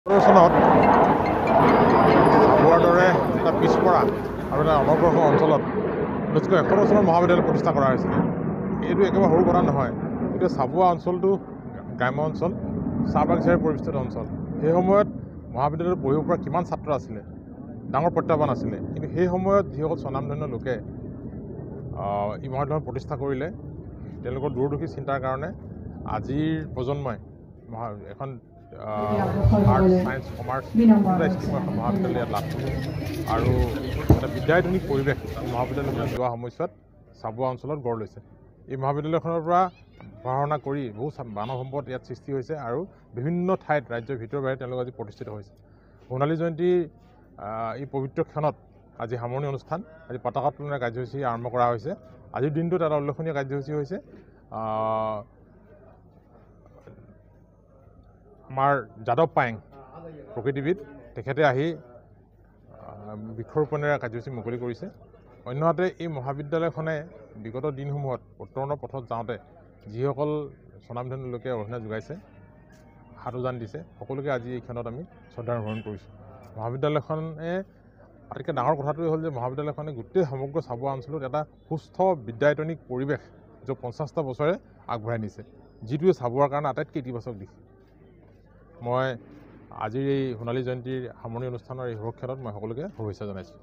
চনত চাবুৱাৰ দৰে এটা পিছপৰা আৰু এটা অনগ্ৰসৰ অঞ্চলত 1971 চনৰ মহাবিদ্যালয় প্ৰতিষ্ঠা কৰা হৈছিলে। এইটো একেবাৰে সৰু কথা নহয়। কিন্তু চাবুৱা অঞ্চলটো গ্ৰাম্য অঞ্চল, চাহ বাগিচাৰে পৰিবেষ্টিত অঞ্চল। সেই সময়ত মহাবিদ্যালয়ত পঢ়িব পৰা কিমান ছাত্ৰ আছিলে, ডাঙৰ প্ৰত্যাহ্বান আছিলে। কিন্তু সেই সময়ত যিসকল স্বনামধন্য লোকে এই মহাবিদ্যালয় প্ৰতিষ্ঠা কৰিলে, তেওঁলোকৰ দূৰদৰ্শী চিন্তাৰ কাৰণে আজিৰ প্ৰজন্মই এখন আৰ্টছ, ছায়েন্স, কমাৰ্চ দুটা ষ্ট্ৰীমৰ এখন মহাবিদ্যালয় ইয়াত লাভ কৰিছে। আৰু এটা বিদ্যায়তনিক পৰিৱেশ মহাবিদ্যালয়খনে যোৱা সময়ছোৱাত চাবুৱা অঞ্চলত গঢ় লৈছে। এই মহাবিদ্যালয়খনৰ পৰা পঢ়া শুনা কৰি বহু মানৱ সম্পদ ইয়াত সৃষ্টি হৈছে আৰু বিভিন্ন ঠাইত ৰাজ্যৰ ভিতৰৰ বাহিৰে তেওঁলোক আজি প্ৰতিষ্ঠিত হৈছে। সোণালী জয়ন্তীৰ এই পবিত্ৰ ক্ষণত আজি সামৰণি অনুষ্ঠান, আজি পতাকা উত্তোলনৰ কাৰ্যসূচী আৰম্ভ কৰা হৈছে। আজিৰ দিনটোত এটা উল্লেখনীয় কাৰ্যসূচী হৈছে আমাৰ যাদৱ পায়েং প্ৰকৃতিবিদ, তেখেতে আহি বৃক্ষৰোপণেৰে কাৰ্যসূচী মুকলি কৰিছে। অন্যহাতে এই মহাবিদ্যালয়খনে বিগত দিনসমূহত উত্তৰণৰ পথত যাওঁতে যিসকল স্বনামধন্য লোকে অৰিহণা যোগাইছে, হাত উজান দিছে, সকলোকে আজি এই ক্ষণত আমি শ্ৰদ্ধাৰে স্মৰণ কৰিছোঁ। মহাবিদ্যালয়খনে আটাইতকৈ ডাঙৰ কথাটোৱে হ'ল যে মহাবিদ্যালয়খনে গোটেই সমগ্ৰ চাবুৱা অঞ্চলত এটা সুস্থ বিদ্যায়তনিক পৰিৱেশ যোৱা 50টা বছৰে আগবঢ়াই নিছে, যিটোৱে চাবুৱাৰ কাৰণে আটাইতকৈ ইতিবাচক দিশ। মই আজিৰ এই সোণালী জয়ন্তীৰ সামৰণি অনুষ্ঠানৰ এই শুভক্ষণত মই সকলোকে শুভেচ্ছা জনাইছোঁ।